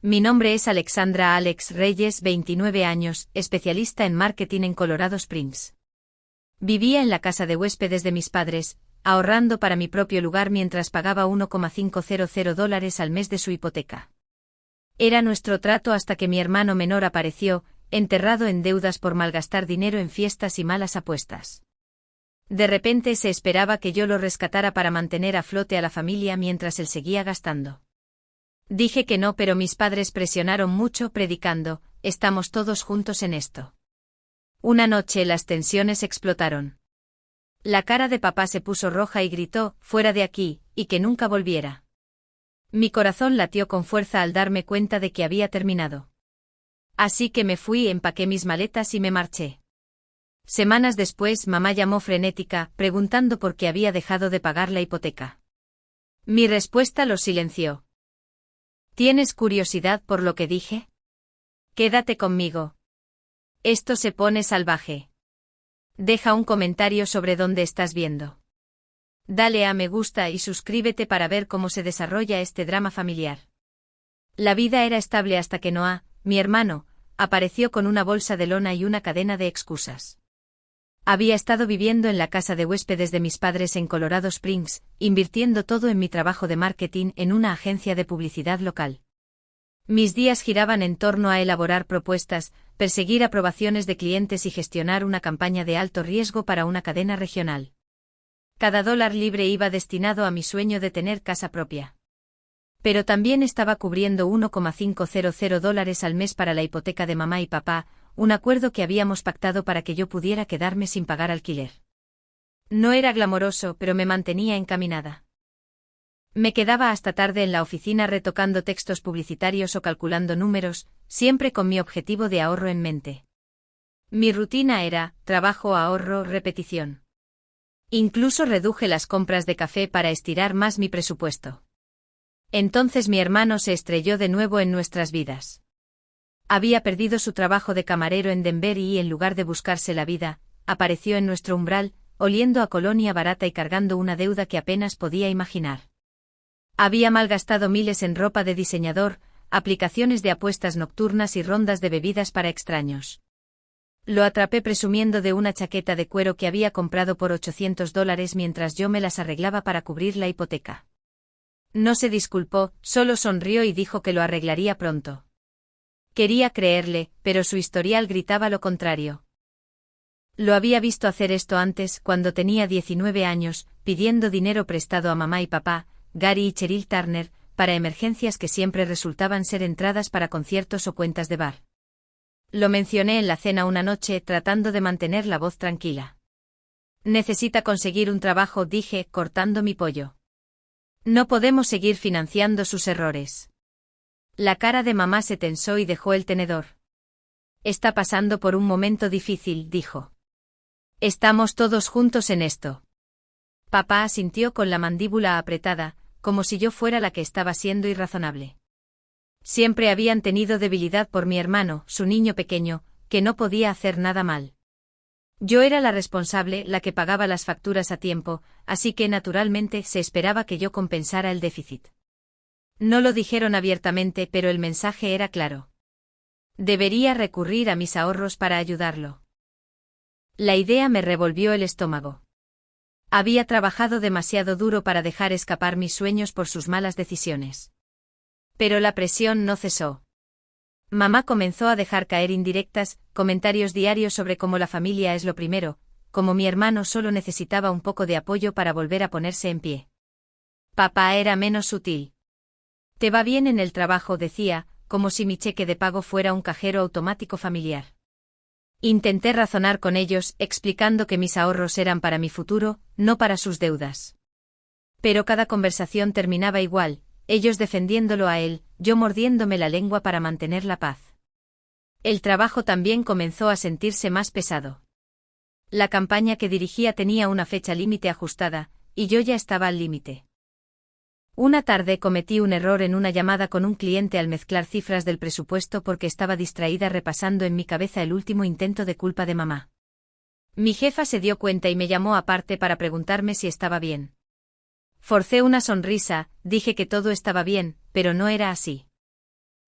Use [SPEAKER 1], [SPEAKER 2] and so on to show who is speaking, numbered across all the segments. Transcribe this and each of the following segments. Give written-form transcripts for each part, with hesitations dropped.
[SPEAKER 1] Mi nombre es Alexandra Alex Reyes, 29 años, especialista en marketing en Colorado Springs. Vivía en la casa de huéspedes de mis padres, ahorrando para mi propio lugar mientras pagaba $1,500 al mes de su hipoteca. Era nuestro trato hasta que mi hermano menor apareció, enterrado en deudas por malgastar dinero en fiestas y malas apuestas. De repente se esperaba que yo lo rescatara para mantener a flote a la familia mientras él seguía gastando. Dije que no, pero mis padres presionaron mucho predicando, estamos todos juntos en esto. Una noche las tensiones explotaron. La cara de papá se puso roja y gritó, fuera de aquí, y que nunca volviera. Mi corazón latió con fuerza al darme cuenta de que había terminado. Así que me fui, empaqué mis maletas y me marché. Semanas después mamá llamó frenética, preguntando por qué había dejado de pagar la hipoteca. Mi respuesta los silenció. ¿Tienes curiosidad por lo que dije? Quédate conmigo. Esto se pone salvaje. Deja un comentario sobre dónde estás viendo. Dale a me gusta y suscríbete para ver cómo se desarrolla este drama familiar. La vida era estable hasta que Noah, mi hermano, apareció con una bolsa de lona y una cadena de excusas. Había estado viviendo en la casa de huéspedes de mis padres en Colorado Springs, invirtiendo todo en mi trabajo de marketing en una agencia de publicidad local. Mis días giraban en torno a elaborar propuestas, perseguir aprobaciones de clientes y gestionar una campaña de alto riesgo para una cadena regional. Cada dólar libre iba destinado a mi sueño de tener casa propia. Pero también estaba cubriendo $1,500 al mes para la hipoteca de mamá y papá, un acuerdo que habíamos pactado para que yo pudiera quedarme sin pagar alquiler. No era glamoroso, pero me mantenía encaminada. Me quedaba hasta tarde en la oficina retocando textos publicitarios o calculando números, siempre con mi objetivo de ahorro en mente. Mi rutina era, trabajo, ahorro, repetición. Incluso reduje las compras de café para estirar más mi presupuesto. Entonces mi hermano se estrelló de nuevo en nuestras vidas. Había perdido su trabajo de camarero en Denver y, en lugar de buscarse la vida, apareció en nuestro umbral, oliendo a colonia barata y cargando una deuda que apenas podía imaginar. Había malgastado miles en ropa de diseñador, aplicaciones de apuestas nocturnas y rondas de bebidas para extraños. Lo atrapé presumiendo de una chaqueta de cuero que había comprado por $800 mientras yo me las arreglaba para cubrir la hipoteca. No se disculpó, solo sonrió y dijo que lo arreglaría pronto. Quería creerle, pero su historial gritaba lo contrario. Lo había visto hacer esto antes, cuando tenía 19 años, pidiendo dinero prestado a mamá y papá, Gary y Cheryl Turner, para emergencias que siempre resultaban ser entradas para conciertos o cuentas de bar. Lo mencioné en la cena una noche, tratando de mantener la voz tranquila. Necesita conseguir un trabajo, dije, cortando mi pollo. No podemos seguir financiando sus errores. La cara de mamá se tensó y dejó el tenedor. Está pasando por un momento difícil, dijo. Estamos todos juntos en esto. Papá asintió con la mandíbula apretada, como si yo fuera la que estaba siendo irrazonable. Siempre habían tenido debilidad por mi hermano, su niño pequeño, que no podía hacer nada mal. Yo era la responsable, la que pagaba las facturas a tiempo, así que naturalmente se esperaba que yo compensara el déficit. No lo dijeron abiertamente, pero el mensaje era claro. Debería recurrir a mis ahorros para ayudarlo. La idea me revolvió el estómago. Había trabajado demasiado duro para dejar escapar mis sueños por sus malas decisiones. Pero la presión no cesó. Mamá comenzó a dejar caer indirectas, comentarios diarios sobre cómo la familia es lo primero, como mi hermano solo necesitaba un poco de apoyo para volver a ponerse en pie. Papá era menos sutil. Te va bien en el trabajo, decía, como si mi cheque de pago fuera un cajero automático familiar. Intenté razonar con ellos, explicando que mis ahorros eran para mi futuro, no para sus deudas. Pero cada conversación terminaba igual, ellos defendiéndolo a él, yo mordiéndome la lengua para mantener la paz. El trabajo también comenzó a sentirse más pesado. La campaña que dirigía tenía una fecha límite ajustada, y yo ya estaba al límite. Una tarde cometí un error en una llamada con un cliente al mezclar cifras del presupuesto porque estaba distraída repasando en mi cabeza el último intento de culpa de mamá. Mi jefa se dio cuenta y me llamó aparte para preguntarme si estaba bien. Forcé una sonrisa, dije que todo estaba bien, pero no era así.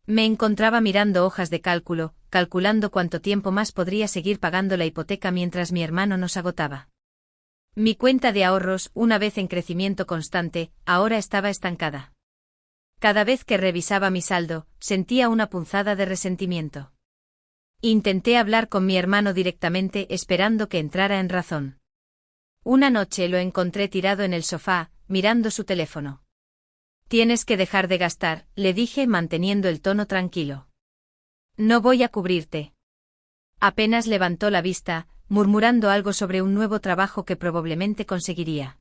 [SPEAKER 1] Me encontraba mirando hojas de cálculo, calculando cuánto tiempo más podría seguir pagando la hipoteca mientras mi hermano nos agotaba. Mi cuenta de ahorros, una vez en crecimiento constante, ahora estaba estancada. Cada vez que revisaba mi saldo, sentía una punzada de resentimiento. Intenté hablar con mi hermano directamente esperando que entrara en razón. Una noche lo encontré tirado en el sofá, mirando su teléfono. Tienes que dejar de gastar, le dije manteniendo el tono tranquilo. No voy a cubrirte. Apenas levantó la vista, murmurando algo sobre un nuevo trabajo que probablemente conseguiría.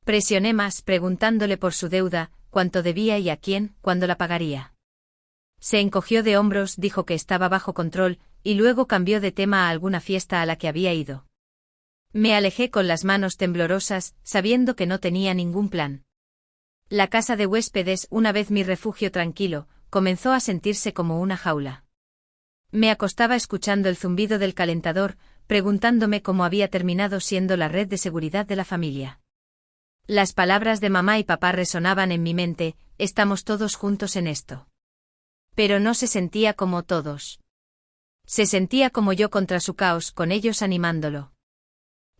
[SPEAKER 1] Presioné más, preguntándole por su deuda, cuánto debía y a quién, cuándo la pagaría. Se encogió de hombros, dijo que estaba bajo control, y luego cambió de tema a alguna fiesta a la que había ido. Me alejé con las manos temblorosas, sabiendo que no tenía ningún plan. La casa de huéspedes, una vez mi refugio tranquilo, comenzó a sentirse como una jaula. Me acostaba escuchando el zumbido del calentador, preguntándome cómo había terminado siendo la red de seguridad de la familia. Las palabras de mamá y papá resonaban en mi mente, estamos todos juntos en esto. Pero no se sentía como todos. Se sentía como yo contra su caos, con ellos animándolo.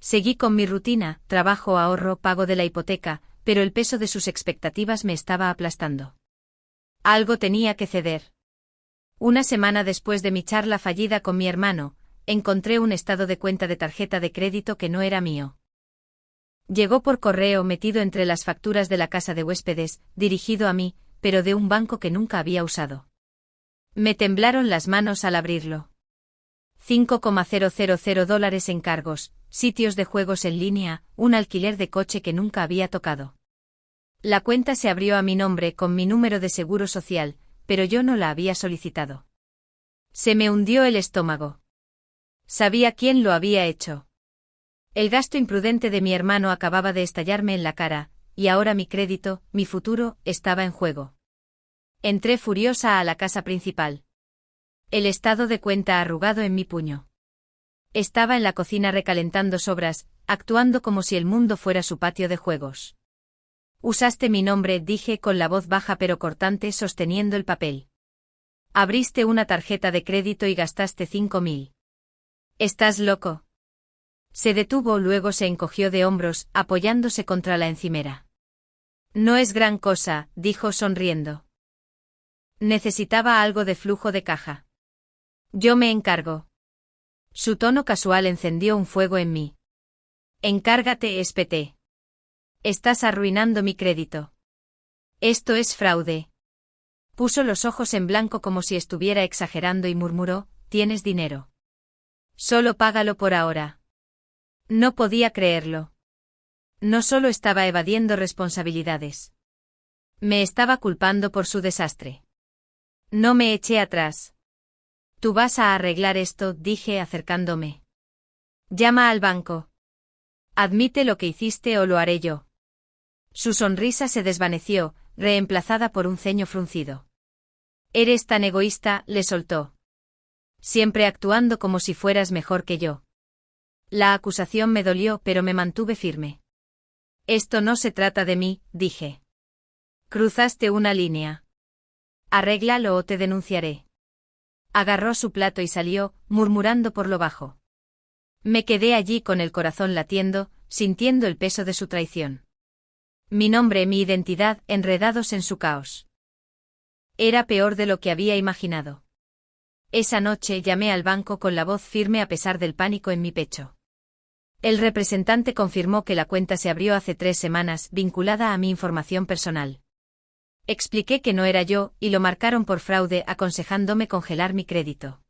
[SPEAKER 1] Seguí con mi rutina, trabajo, ahorro, pago de la hipoteca, pero el peso de sus expectativas me estaba aplastando. Algo tenía que ceder. Una semana después de mi charla fallida con mi hermano, encontré un estado de cuenta de tarjeta de crédito que no era mío. Llegó por correo metido entre las facturas de la casa de huéspedes, dirigido a mí, pero de un banco que nunca había usado. Me temblaron las manos al abrirlo. $5,000 en cargos, sitios de juegos en línea, un alquiler de coche que nunca había tocado. La cuenta se abrió a mi nombre con mi número de seguro social, pero yo no la había solicitado. Se me hundió el estómago. Sabía quién lo había hecho. El gasto imprudente de mi hermano acababa de estallarme en la cara, y ahora mi crédito, mi futuro, estaba en juego. Entré furiosa a la casa principal. El estado de cuenta arrugado en mi puño. Estaba en la cocina recalentando sobras, actuando como si el mundo fuera su patio de juegos. Usaste mi nombre, dije con la voz baja pero cortante, sosteniendo el papel. Abriste una tarjeta de crédito y gastaste 5.000. ¿Estás loco? Se detuvo, luego se encogió de hombros, apoyándose contra la encimera. No es gran cosa, dijo sonriendo. Necesitaba algo de flujo de caja. Yo me encargo. Su tono casual encendió un fuego en mí. Encárgate, espeté. Estás arruinando mi crédito. Esto es fraude. Puso los ojos en blanco como si estuviera exagerando y murmuró, ¿tienes dinero? Solo págalo por ahora. No podía creerlo. No solo estaba evadiendo responsabilidades. Me estaba culpando por su desastre. No me eché atrás. Tú vas a arreglar esto, dije acercándome. Llama al banco. Admite lo que hiciste o lo haré yo. Su sonrisa se desvaneció, reemplazada por un ceño fruncido. Eres tan egoísta, le soltó. Siempre actuando como si fueras mejor que yo. La acusación me dolió, pero me mantuve firme. Esto no se trata de mí, dije. Cruzaste una línea. Arréglalo o te denunciaré. Agarró su plato y salió, murmurando por lo bajo. Me quedé allí con el corazón latiendo, sintiendo el peso de su traición. Mi nombre, mi identidad, enredados en su caos. Era peor de lo que había imaginado. Esa noche llamé al banco con la voz firme a pesar del pánico en mi pecho. El representante confirmó que la cuenta se abrió hace 3 semanas, vinculada a mi información personal. Expliqué que no era yo, y lo marcaron por fraude, aconsejándome congelar mi crédito.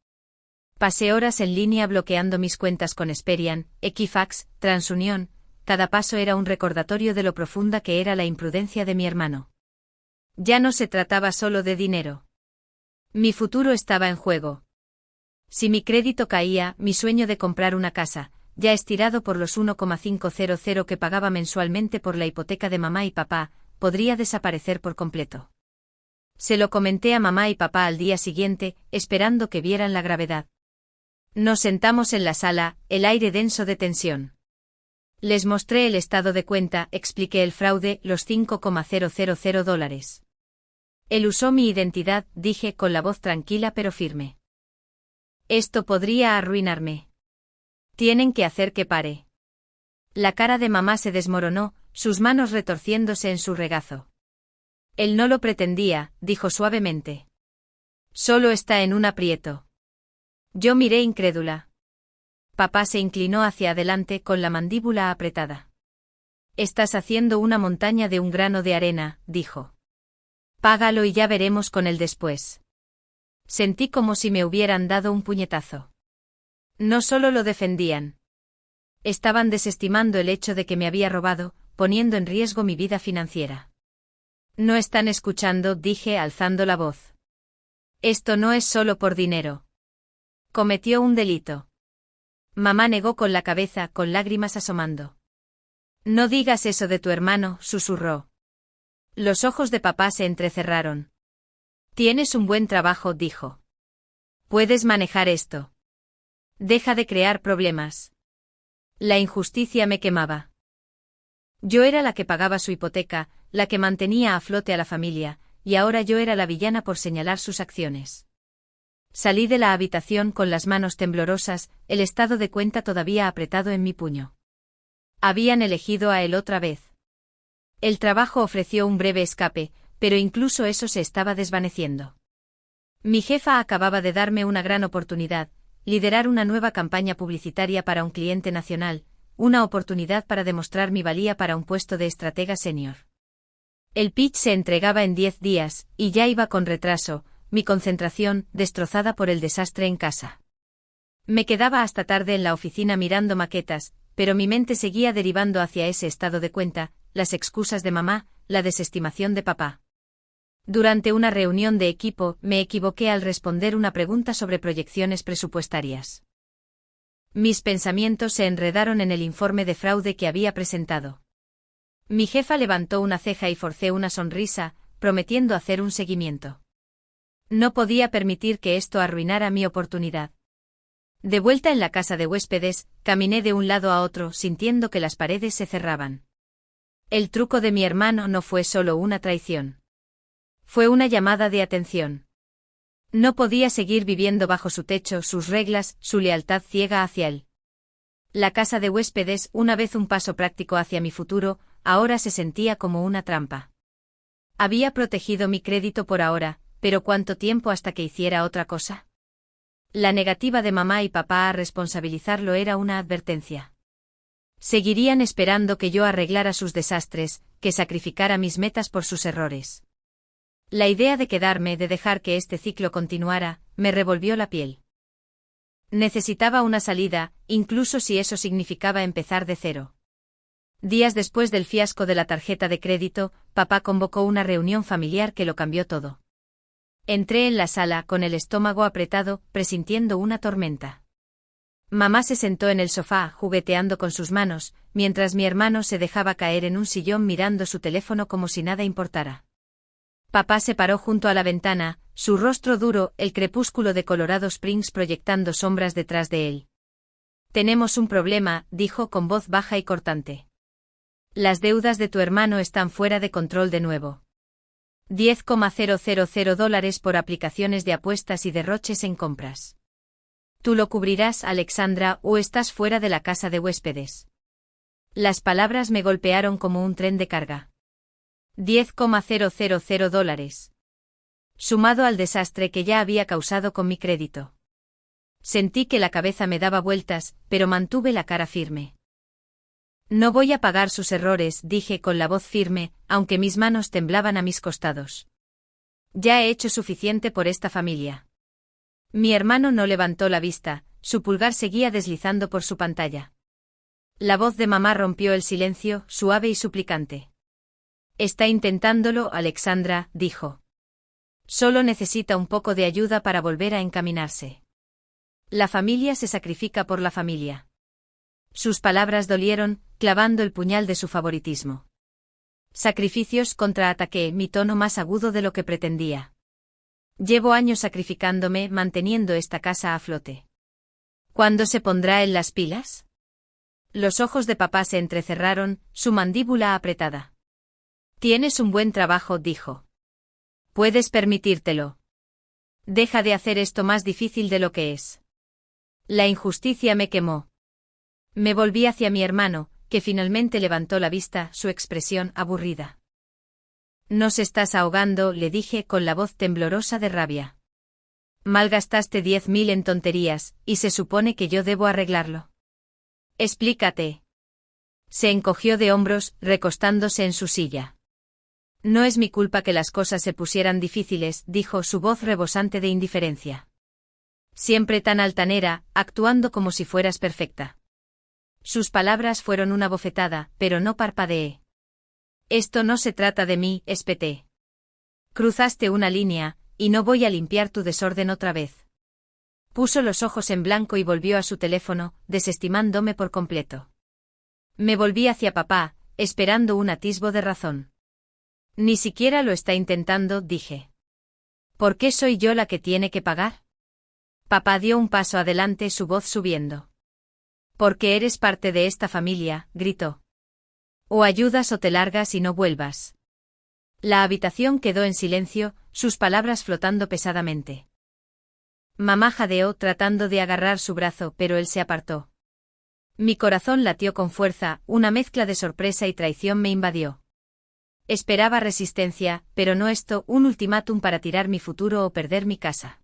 [SPEAKER 1] Pasé horas en línea bloqueando mis cuentas con Experian, Equifax, TransUnion. Cada paso era un recordatorio de lo profunda que era la imprudencia de mi hermano. Ya no se trataba solo de dinero. Mi futuro estaba en juego. Si mi crédito caía, mi sueño de comprar una casa, ya estirado por los 1,500 que pagaba mensualmente por la hipoteca de mamá y papá, podría desaparecer por completo. Se lo comenté a mamá y papá al día siguiente, esperando que vieran la gravedad. Nos sentamos en la sala, el aire denso de tensión. Les mostré el estado de cuenta, expliqué el fraude, los $5,000. Él usó mi identidad, dije con la voz tranquila pero firme. Esto podría arruinarme. Tienen que hacer que pare. La cara de mamá se desmoronó, sus manos retorciéndose en su regazo. Él no lo pretendía, dijo suavemente. Solo está en un aprieto. Yo miré incrédula. Papá se inclinó hacia adelante con la mandíbula apretada. Estás haciendo una montaña de un grano de arena, dijo. Págalo y ya veremos con él después. Sentí como si me hubieran dado un puñetazo. No solo lo defendían. Estaban desestimando el hecho de que me había robado, poniendo en riesgo mi vida financiera. No están escuchando, dije alzando la voz. Esto no es solo por dinero. Cometió un delito. Mamá negó con la cabeza, con lágrimas asomando. No digas eso de tu hermano, susurró. Los ojos de papá se entrecerraron. Tienes un buen trabajo, dijo. Puedes manejar esto. Deja de crear problemas. La injusticia me quemaba. Yo era la que pagaba su hipoteca, la que mantenía a flote a la familia, y ahora yo era la villana por señalar sus acciones. Salí de la habitación con las manos temblorosas, el estado de cuenta todavía apretado en mi puño. Habían elegido a él otra vez. El trabajo ofreció un breve escape, pero incluso eso se estaba desvaneciendo. Mi jefa acababa de darme una gran oportunidad, liderar una nueva campaña publicitaria para un cliente nacional, una oportunidad para demostrar mi valía para un puesto de estratega senior. El pitch se entregaba en 10 días, y ya iba con retraso, mi concentración destrozada por el desastre en casa. Me quedaba hasta tarde en la oficina mirando maquetas, pero mi mente seguía derivando hacia ese estado de cuenta, las excusas de mamá, la desestimación de papá. Durante una reunión de equipo, me equivoqué al responder una pregunta sobre proyecciones presupuestarias. Mis pensamientos se enredaron en el informe de fraude que había presentado. Mi jefa levantó una ceja y forcé una sonrisa, prometiendo hacer un seguimiento. No podía permitir que esto arruinara mi oportunidad. De vuelta en la casa de huéspedes, caminé de un lado a otro sintiendo que las paredes se cerraban. El truco de mi hermano no fue solo una traición. Fue una llamada de atención. No podía seguir viviendo bajo su techo, sus reglas, su lealtad ciega hacia él. La casa de huéspedes, una vez un paso práctico hacia mi futuro, ahora se sentía como una trampa. Había protegido mi crédito por ahora, pero ¿cuánto tiempo hasta que hiciera otra cosa? La negativa de mamá y papá a responsabilizarlo era una advertencia. Seguirían esperando que yo arreglara sus desastres, que sacrificara mis metas por sus errores. La idea de quedarme, de dejar que este ciclo continuara, me revolvió la piel. Necesitaba una salida, incluso si eso significaba empezar de cero. Días después del fiasco de la tarjeta de crédito, papá convocó una reunión familiar que lo cambió todo. Entré en la sala con el estómago apretado, presintiendo una tormenta. Mamá se sentó en el sofá, jugueteando con sus manos, mientras mi hermano se dejaba caer en un sillón mirando su teléfono como si nada importara. Papá se paró junto a la ventana, su rostro duro, el crepúsculo de Colorado Springs proyectando sombras detrás de él. Tenemos un problema, dijo con voz baja y cortante. Las deudas de tu hermano están fuera de control de nuevo. $10,000 por aplicaciones de apuestas y derroches en compras. ¿Tú lo cubrirás, Alexandra, o estás fuera de la casa de huéspedes? Las palabras me golpearon como un tren de carga. $10,000. Sumado al desastre que ya había causado con mi crédito. Sentí que la cabeza me daba vueltas, pero mantuve la cara firme. No voy a pagar sus errores, dije con la voz firme, aunque mis manos temblaban a mis costados. Ya he hecho suficiente por esta familia. Mi hermano no levantó la vista, su pulgar seguía deslizando por su pantalla. La voz de mamá rompió el silencio, suave y suplicante. Está intentándolo, Alexandra, dijo. Solo necesita un poco de ayuda para volver a encaminarse. La familia se sacrifica por la familia. Sus palabras dolieron, clavando el puñal de su favoritismo. Sacrificios, contraataqué, mi tono más agudo de lo que pretendía. Llevo años sacrificándome, manteniendo esta casa a flote. ¿Cuándo se pondrá en las pilas? Los ojos de papá se entrecerraron, su mandíbula apretada. Tienes un buen trabajo, dijo. Puedes permitírtelo. Deja de hacer esto más difícil de lo que es. La injusticia me quemó. Me volví hacia mi hermano, que finalmente levantó la vista, su expresión aburrida. Nos estás ahogando, le dije con la voz temblorosa de rabia. Malgastaste 10.000 en tonterías, y se supone que yo debo arreglarlo. Explícate. Se encogió de hombros, recostándose en su silla. No es mi culpa que las cosas se pusieran difíciles, dijo, su voz rebosante de indiferencia. Siempre tan altanera, actuando como si fueras perfecta. Sus palabras fueron una bofetada, pero no parpadeé. Esto no se trata de mí, espeté. Cruzaste una línea, y no voy a limpiar tu desorden otra vez. Puso los ojos en blanco y volvió a su teléfono, desestimándome por completo. Me volví hacia papá, esperando un atisbo de razón. Ni siquiera lo está intentando, dije. ¿Por qué soy yo la que tiene que pagar? Papá dio un paso adelante, su voz subiendo. Porque eres parte de esta familia, gritó. O ayudas o te largas y no vuelvas. La habitación quedó en silencio, sus palabras flotando pesadamente. Mamá jadeó tratando de agarrar su brazo, pero él se apartó. Mi corazón latió con fuerza, una mezcla de sorpresa y traición me invadió. Esperaba resistencia, pero no esto, un ultimátum para tirar mi futuro o perder mi casa.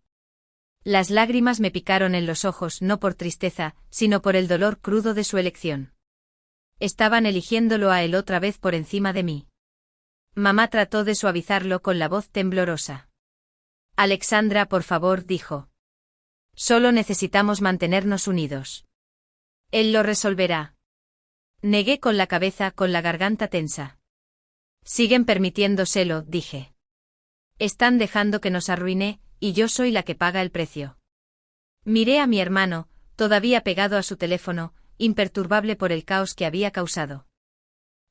[SPEAKER 1] Las lágrimas me picaron en los ojos no por tristeza, sino por el dolor crudo de su elección. Estaban eligiéndolo a él otra vez por encima de mí. Mamá trató de suavizarlo con la voz temblorosa. Alexandra, por favor, dijo. Solo necesitamos mantenernos unidos. Él lo resolverá. Negué con la cabeza, con la garganta tensa. Siguen permitiéndoselo, dije. Están dejando que nos arruine, y yo soy la que paga el precio. Miré a mi hermano, todavía pegado a su teléfono, imperturbable por el caos que había causado.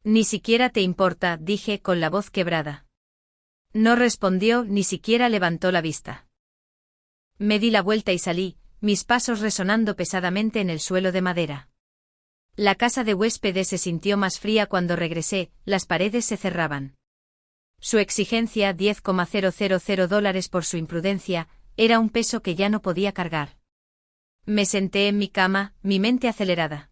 [SPEAKER 1] Ni siquiera te importa, dije con la voz quebrada. No respondió, ni siquiera levantó la vista. Me di la vuelta y salí, mis pasos resonando pesadamente en el suelo de madera. La casa de huéspedes se sintió más fría cuando regresé, las paredes se cerraban. Su exigencia, $10,000 por su imprudencia, era un peso que ya no podía cargar. Me senté en mi cama, mi mente acelerada.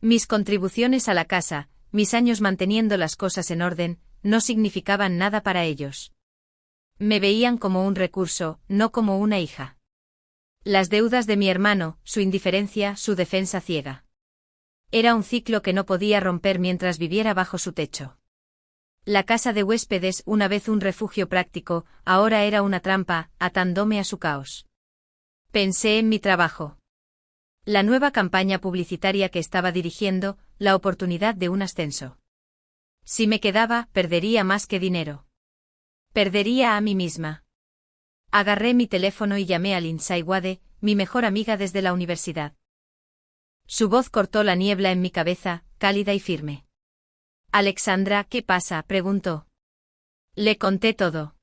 [SPEAKER 1] Mis contribuciones a la casa, mis años manteniendo las cosas en orden, no significaban nada para ellos. Me veían como un recurso, no como una hija. Las deudas de mi hermano, su indiferencia, su defensa ciega. Era un ciclo que no podía romper mientras viviera bajo su techo. La casa de huéspedes, una vez un refugio práctico, ahora era una trampa, atándome a su caos. Pensé en mi trabajo. La nueva campaña publicitaria que estaba dirigiendo, la oportunidad de un ascenso. Si me quedaba, perdería más que dinero. Perdería a mí misma. Agarré mi teléfono y llamé a Lindsay Wade, mi mejor amiga desde la universidad. Su voz cortó la niebla en mi cabeza, cálida y firme. Alexandra, ¿qué pasa?, preguntó. Le conté todo.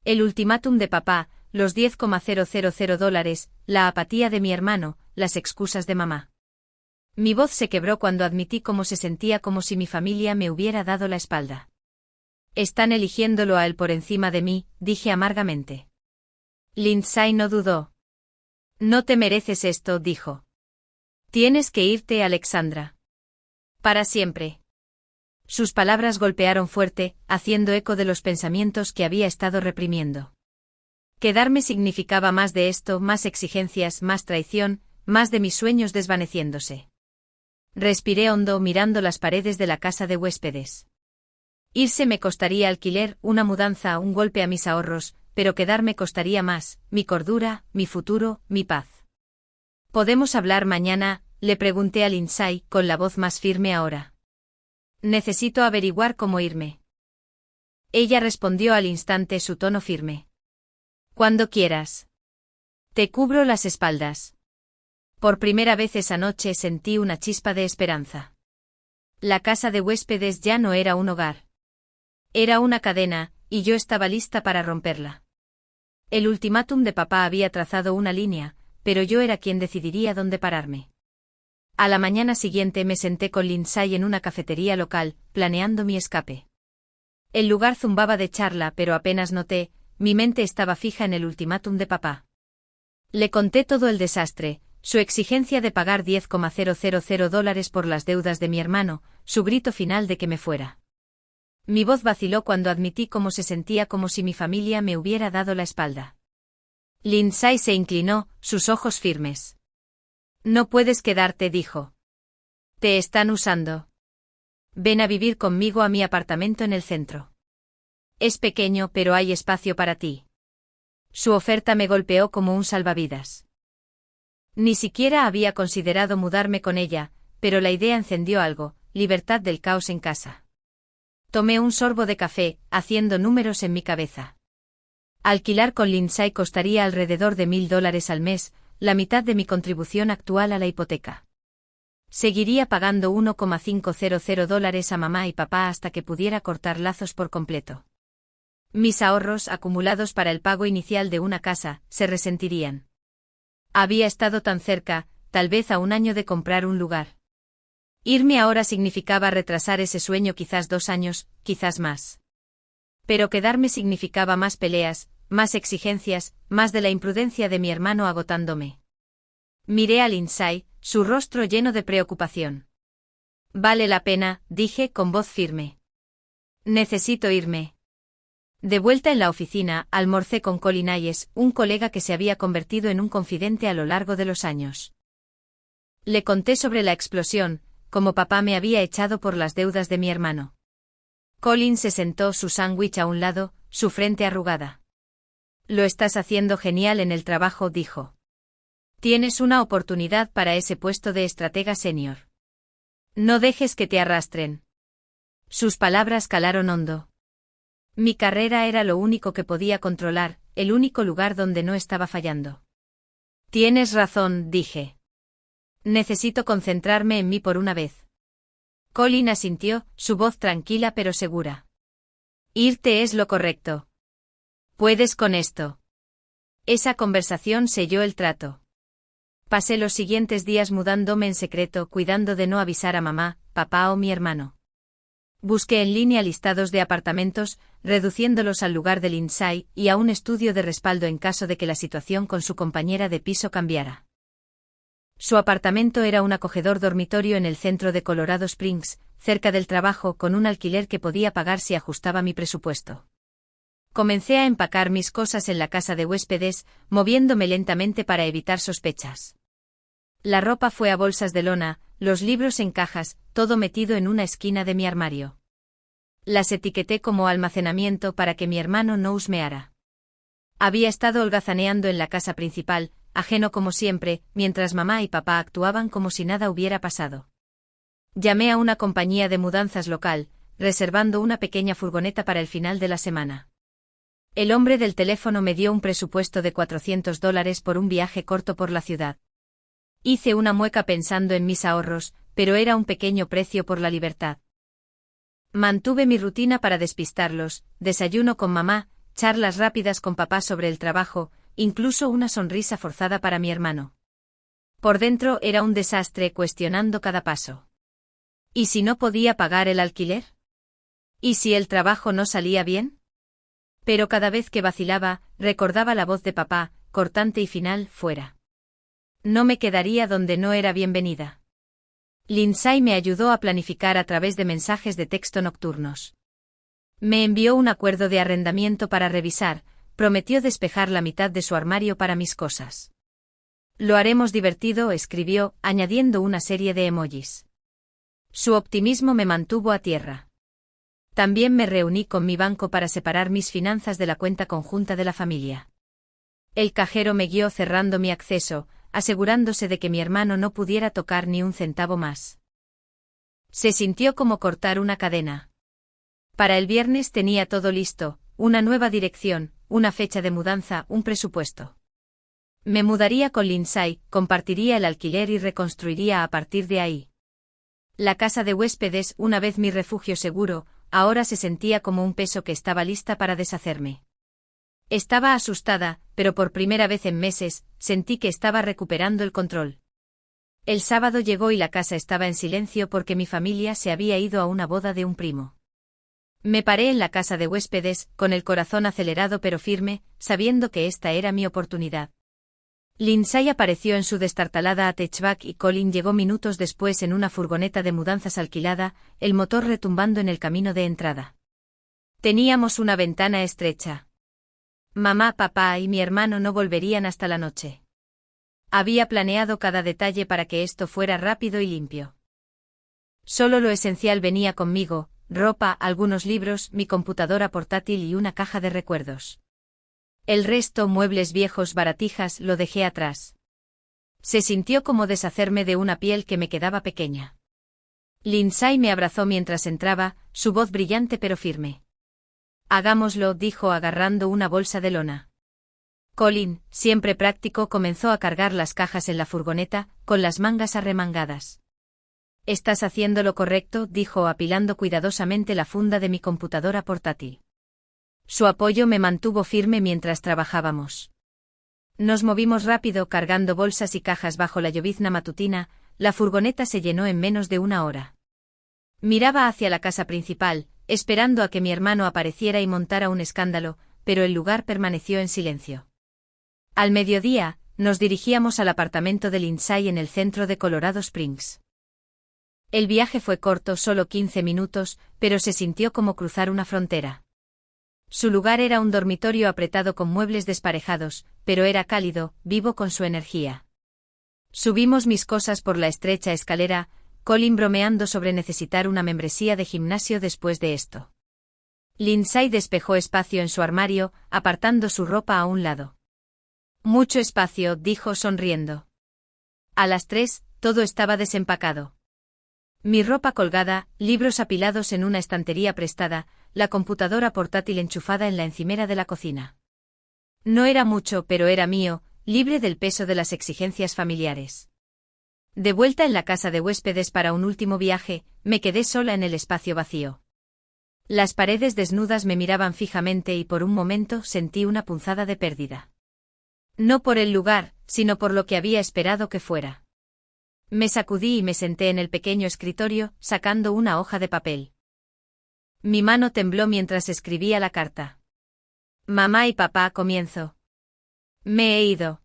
[SPEAKER 1] El ultimátum de papá, los $10,000, la apatía de mi hermano, las excusas de mamá. Mi voz se quebró cuando admití cómo se sentía, como si mi familia me hubiera dado la espalda. Están eligiéndolo a él por encima de mí, dije amargamente. Lindsay no dudó. No te mereces esto, dijo. Tienes que irte, Alexandra. Para siempre. Sus palabras golpearon fuerte, haciendo eco de los pensamientos que había estado reprimiendo. Quedarme significaba más de esto, más exigencias, más traición, más de mis sueños desvaneciéndose. Respiré hondo mirando las paredes de la casa de huéspedes. Irse me costaría alquiler, una mudanza, un golpe a mis ahorros, pero quedarme costaría más, mi cordura, mi futuro, mi paz. ¿Podemos hablar mañana?, le pregunté a Lindsay, con la voz más firme ahora. Necesito averiguar cómo irme. Ella respondió al instante, su tono firme. Cuando quieras. Te cubro las espaldas. Por primera vez esa noche sentí una chispa de esperanza. La casa de huéspedes ya no era un hogar. Era una cadena, y yo estaba lista para romperla. El ultimátum de papá había trazado una línea, pero yo era quien decidiría dónde pararme. A la mañana siguiente me senté con Lindsay en una cafetería local, planeando mi escape. El lugar zumbaba de charla, pero apenas noté, mi mente estaba fija en el ultimátum de papá. Le conté todo el desastre, su exigencia de pagar $10,000 por las deudas de mi hermano, su grito final de que me fuera. Mi voz vaciló cuando admití cómo se sentía, como si mi familia me hubiera dado la espalda. Lindsay se inclinó, sus ojos firmes. No puedes quedarte, dijo. Te están usando. Ven a vivir conmigo a mi apartamento en el centro. Es pequeño, pero hay espacio para ti. Su oferta me golpeó como un salvavidas. Ni siquiera había considerado mudarme con ella, pero la idea encendió algo, libertad del caos en casa. Tomé un sorbo de café, haciendo números en mi cabeza. Alquilar con Lindsay costaría alrededor de $1,000 al mes, la mitad de mi contribución actual a la hipoteca. Seguiría pagando $1,500 a mamá y papá hasta que pudiera cortar lazos por completo. Mis ahorros, acumulados para el pago inicial de una casa, se resentirían. Había estado tan cerca, tal vez a un año de comprar un lugar. Irme ahora significaba retrasar ese sueño quizás 2 años, quizás más. Pero quedarme significaba más peleas, más exigencias, más de la imprudencia de mi hermano agotándome. Miré a Lindsay, su rostro lleno de preocupación. Vale la pena, dije con voz firme. Necesito irme. De vuelta en la oficina, almorcé con Colin Hayes, un colega que se había convertido en un confidente a lo largo de los años. Le conté sobre la explosión, cómo papá me había echado por las deudas de mi hermano. Colin se sentó su sándwich a un lado, su frente arrugada. Lo estás haciendo genial en el trabajo, dijo. Tienes una oportunidad para ese puesto de estratega senior. No dejes que te arrastren. Sus palabras calaron hondo. Mi carrera era lo único que podía controlar, el único lugar donde no estaba fallando. Tienes razón, dije. Necesito concentrarme en mí por una vez. Colin asintió, su voz tranquila pero segura. Irte es lo correcto. Puedes con esto. Esa conversación selló el trato. Pasé los siguientes días mudándome en secreto, cuidando de no avisar a mamá, papá o mi hermano. Busqué en línea listados de apartamentos, reduciéndolos al lugar de Lindsay y a un estudio de respaldo en caso de que la situación con su compañera de piso cambiara. Su apartamento era un acogedor dormitorio en el centro de Colorado Springs, cerca del trabajo, con un alquiler que podía pagar si ajustaba mi presupuesto. Comencé a empacar mis cosas en la casa de huéspedes, moviéndome lentamente para evitar sospechas. La ropa fue a bolsas de lona, los libros en cajas, todo metido en una esquina de mi armario. Las etiqueté como almacenamiento para que mi hermano no husmeara. Había estado holgazaneando en la casa principal, ajeno como siempre, mientras mamá y papá actuaban como si nada hubiera pasado. Llamé a una compañía de mudanzas local, reservando una pequeña furgoneta para el final de la semana. El hombre del teléfono me dio un presupuesto de $400 por un viaje corto por la ciudad. Hice una mueca pensando en mis ahorros, pero era un pequeño precio por la libertad. Mantuve mi rutina para despistarlos, desayuno con mamá, charlas rápidas con papá sobre el trabajo, incluso una sonrisa forzada para mi hermano. Por dentro era un desastre, cuestionando cada paso. ¿Y si no podía pagar el alquiler? ¿Y si el trabajo no salía bien? Pero cada vez que vacilaba, recordaba la voz de papá, cortante y final, fuera. No me quedaría donde no era bienvenida. Lindsay me ayudó a planificar a través de mensajes de texto nocturnos. Me envió un acuerdo de arrendamiento para revisar, prometió despejar la mitad de su armario para mis cosas. Lo haremos divertido, escribió, añadiendo una serie de emojis. Su optimismo me mantuvo a tierra. También me reuní con mi banco para separar mis finanzas de la cuenta conjunta de la familia. El cajero me guió cerrando mi acceso, asegurándose de que mi hermano no pudiera tocar ni un centavo más. Se sintió como cortar una cadena. Para el viernes tenía todo listo, una nueva dirección, una fecha de mudanza, un presupuesto. Me mudaría con Lindsay, compartiría el alquiler y reconstruiría a partir de ahí. La casa de huéspedes, una vez mi refugio seguro, ahora se sentía como un peso que estaba lista para deshacerme. Estaba asustada, pero por primera vez en meses, sentí que estaba recuperando el control. El sábado llegó y la casa estaba en silencio porque mi familia se había ido a una boda de un primo. Me paré en la casa de huéspedes, con el corazón acelerado pero firme, sabiendo que esta era mi oportunidad. Lindsay apareció en su destartalada hatchback y Colin llegó minutos después en una furgoneta de mudanzas alquilada, el motor retumbando en el camino de entrada. Teníamos una ventana estrecha. Mamá, papá y mi hermano no volverían hasta la noche. Había planeado cada detalle para que esto fuera rápido y limpio. Solo lo esencial venía conmigo: ropa, algunos libros, mi computadora portátil y una caja de recuerdos. El resto, muebles viejos, baratijas, lo dejé atrás. Se sintió como deshacerme de una piel que me quedaba pequeña. Lindsay me abrazó mientras entraba, su voz brillante pero firme. Hagámoslo, dijo agarrando una bolsa de lona. Colin, siempre práctico, comenzó a cargar las cajas en la furgoneta, con las mangas arremangadas. Estás haciendo lo correcto, dijo apilando cuidadosamente la funda de mi computadora portátil. Su apoyo me mantuvo firme mientras trabajábamos. Nos movimos rápido cargando bolsas y cajas bajo la llovizna matutina, la furgoneta se llenó en menos de una hora. Miraba hacia la casa principal, esperando a que mi hermano apareciera y montara un escándalo, pero el lugar permaneció en silencio. Al mediodía, nos dirigíamos al apartamento de Lindsay en el centro de Colorado Springs. El viaje fue corto, solo 15 minutos, pero se sintió como cruzar una frontera. Su lugar era un dormitorio apretado con muebles desparejados, pero era cálido, vivo con su energía. Subimos mis cosas por la estrecha escalera, Colin bromeando sobre necesitar una membresía de gimnasio después de esto. Lindsay despejó espacio en su armario, apartando su ropa a un lado. Mucho espacio, dijo sonriendo. A las 3, todo estaba desempacado. Mi ropa colgada, libros apilados en una estantería prestada, la computadora portátil enchufada en la encimera de la cocina. No era mucho, pero era mío, libre del peso de las exigencias familiares. De vuelta en la casa de huéspedes para un último viaje, me quedé sola en el espacio vacío. Las paredes desnudas me miraban fijamente y por un momento sentí una punzada de pérdida. No por el lugar, sino por lo que había esperado que fuera. Me sacudí y me senté en el pequeño escritorio, sacando una hoja de papel. Mi mano tembló mientras escribía la carta. Mamá y papá, comienzo. Me he ido.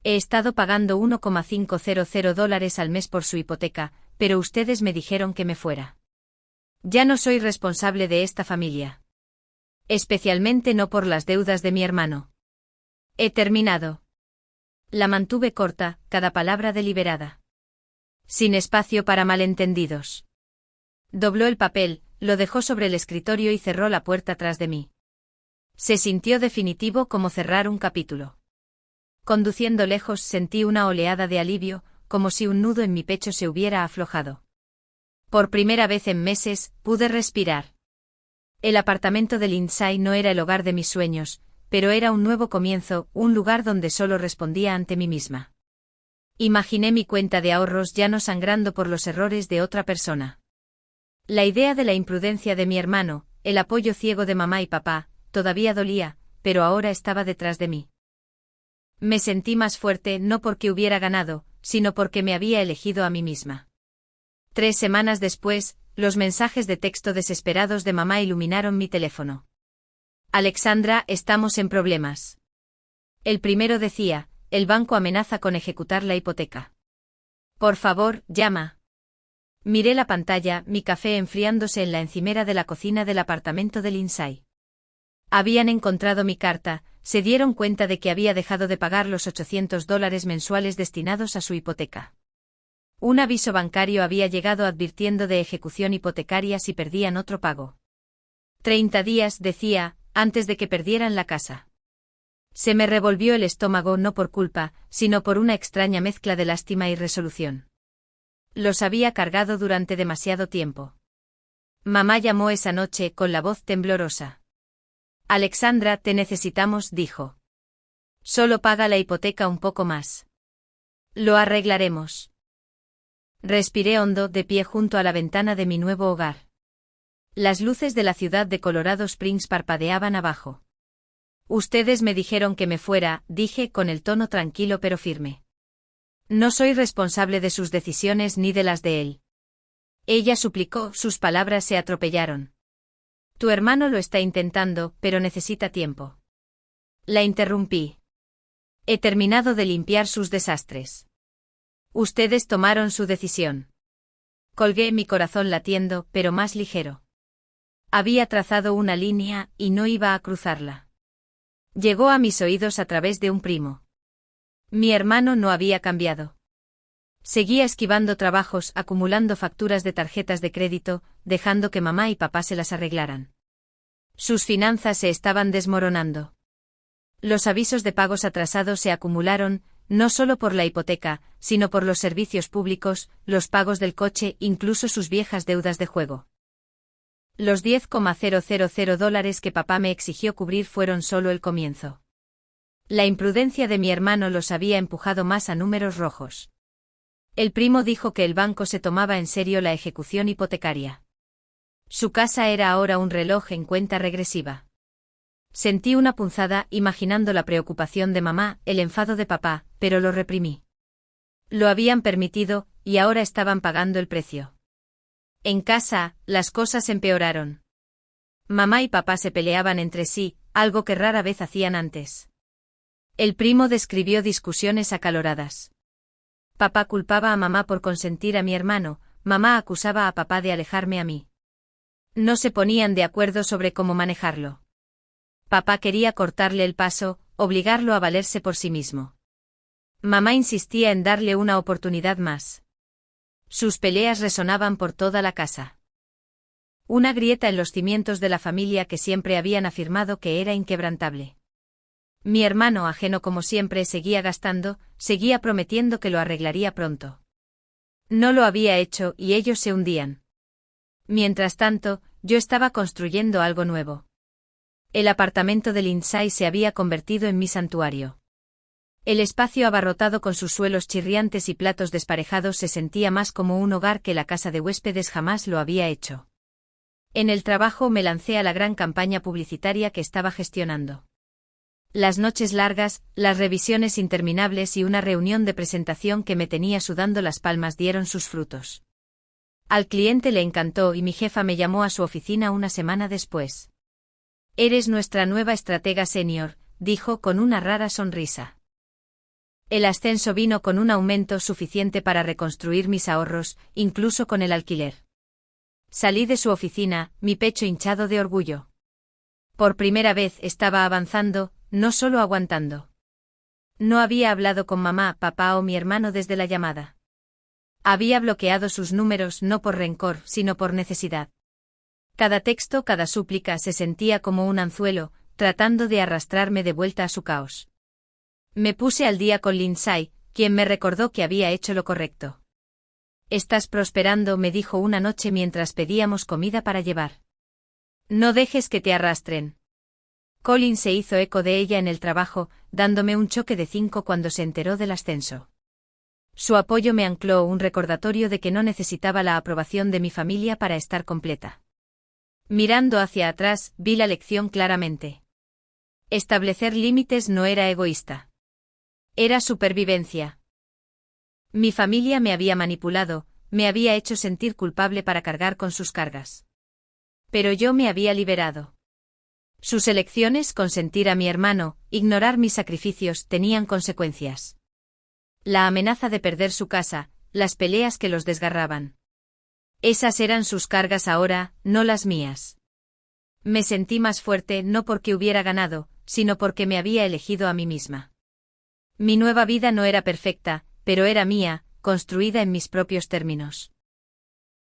[SPEAKER 1] He estado pagando $1,500 al mes por su hipoteca, pero ustedes me dijeron que me fuera. Ya no soy responsable de esta familia. Especialmente no por las deudas de mi hermano. He terminado. La mantuve corta, cada palabra deliberada. Sin espacio para malentendidos. Dobló el papel, lo dejó sobre el escritorio y cerró la puerta tras de mí. Se sintió definitivo como cerrar un capítulo. Conduciendo lejos sentí una oleada de alivio, como si un nudo en mi pecho se hubiera aflojado. Por primera vez en meses, pude respirar. El apartamento de Lindsay no era el hogar de mis sueños, pero era un nuevo comienzo, un lugar donde solo respondía ante mí misma. Imaginé mi cuenta de ahorros ya no sangrando por los errores de otra persona. La idea de la imprudencia de mi hermano, el apoyo ciego de mamá y papá, todavía dolía, pero ahora estaba detrás de mí. Me sentí más fuerte no porque hubiera ganado, sino porque me había elegido a mí misma. 3 semanas después, los mensajes de texto desesperados de mamá iluminaron mi teléfono. Alexandra, estamos en problemas. El primero decía, el banco amenaza con ejecutar la hipoteca. Por favor, llama. Miré la pantalla, mi café enfriándose en la encimera de la cocina del apartamento de Lindsay. Habían encontrado mi carta, se dieron cuenta de que había dejado de pagar los $800 mensuales destinados a su hipoteca. Un aviso bancario había llegado advirtiendo de ejecución hipotecaria si perdían otro pago. 30 días, decía, antes de que perdieran la casa. Se me revolvió el estómago no por culpa, sino por una extraña mezcla de lástima y resolución. Los había cargado durante demasiado tiempo. Mamá llamó esa noche con la voz temblorosa. Alexandra, te necesitamos, dijo. Solo paga la hipoteca un poco más. Lo arreglaremos. Respiré hondo, de pie junto a la ventana de mi nuevo hogar. Las luces de la ciudad de Colorado Springs parpadeaban abajo. Ustedes me dijeron que me fuera, dije con el tono tranquilo pero firme. No soy responsable de sus decisiones ni de las de él. Ella suplicó, sus palabras se atropellaron. Tu hermano lo está intentando, pero necesita tiempo. La interrumpí. He terminado de limpiar sus desastres. Ustedes tomaron su decisión. Colgué, mi corazón latiendo, pero más ligero. Había trazado una línea, y no iba a cruzarla. Llegó a mis oídos a través de un primo. Mi hermano no había cambiado. Seguía esquivando trabajos, acumulando facturas de tarjetas de crédito, dejando que mamá y papá se las arreglaran. Sus finanzas se estaban desmoronando. Los avisos de pagos atrasados se acumularon, no solo por la hipoteca, sino por los servicios públicos, los pagos del coche, incluso sus viejas deudas de juego. Los $10,000 que papá me exigió cubrir fueron solo el comienzo. La imprudencia de mi hermano los había empujado más a números rojos. El primo dijo que el banco se tomaba en serio la ejecución hipotecaria. Su casa era ahora un reloj en cuenta regresiva. Sentí una punzada imaginando la preocupación de mamá, el enfado de papá, pero lo reprimí. Lo habían permitido, y ahora estaban pagando el precio. En casa, las cosas empeoraron. Mamá y papá se peleaban entre sí, algo que rara vez hacían antes. El primo describió discusiones acaloradas. Papá culpaba a mamá por consentir a mi hermano, mamá acusaba a papá de alejarme a mí. No se ponían de acuerdo sobre cómo manejarlo. Papá quería cortarle el paso, obligarlo a valerse por sí mismo. Mamá insistía en darle una oportunidad más. Sus peleas resonaban por toda la casa. Una grieta en los cimientos de la familia que siempre habían afirmado que era inquebrantable. Mi hermano, ajeno como siempre, seguía gastando, seguía prometiendo que lo arreglaría pronto. No lo había hecho y ellos se hundían. Mientras tanto, yo estaba construyendo algo nuevo. El apartamento de Lindsay se había convertido en mi santuario. El espacio abarrotado con sus suelos chirriantes y platos desparejados se sentía más como un hogar que la casa de huéspedes jamás lo había hecho. En el trabajo me lancé a la gran campaña publicitaria que estaba gestionando. Las noches largas, las revisiones interminables y una reunión de presentación que me tenía sudando las palmas dieron sus frutos. Al cliente le encantó y mi jefa me llamó a su oficina una semana después. «Eres nuestra nueva estratega senior», dijo con una rara sonrisa. El ascenso vino con un aumento suficiente para reconstruir mis ahorros, incluso con el alquiler. Salí de su oficina, mi pecho hinchado de orgullo. Por primera vez estaba avanzando, no solo aguantando. No había hablado con mamá, papá o mi hermano desde la llamada. Había bloqueado sus números no por rencor, sino por necesidad. Cada texto, cada súplica se sentía como un anzuelo, tratando de arrastrarme de vuelta a su caos. Me puse al día con Lindsay, quien me recordó que había hecho lo correcto. «Estás prosperando», me dijo una noche mientras pedíamos comida para llevar. «No dejes que te arrastren». Colin se hizo eco de ella en el trabajo, dándome un choque de 5 cuando se enteró del ascenso. Su apoyo me ancló, un recordatorio de que no necesitaba la aprobación de mi familia para estar completa. Mirando hacia atrás, vi la lección claramente. Establecer límites no era egoísta. Era supervivencia. Mi familia me había manipulado, me había hecho sentir culpable para cargar con sus cargas. Pero yo me había liberado. Sus elecciones, consentir a mi hermano, ignorar mis sacrificios, tenían consecuencias. La amenaza de perder su casa, las peleas que los desgarraban. Esas eran sus cargas ahora, no las mías. Me sentí más fuerte no porque hubiera ganado, sino porque me había elegido a mí misma. Mi nueva vida no era perfecta, pero era mía, construida en mis propios términos.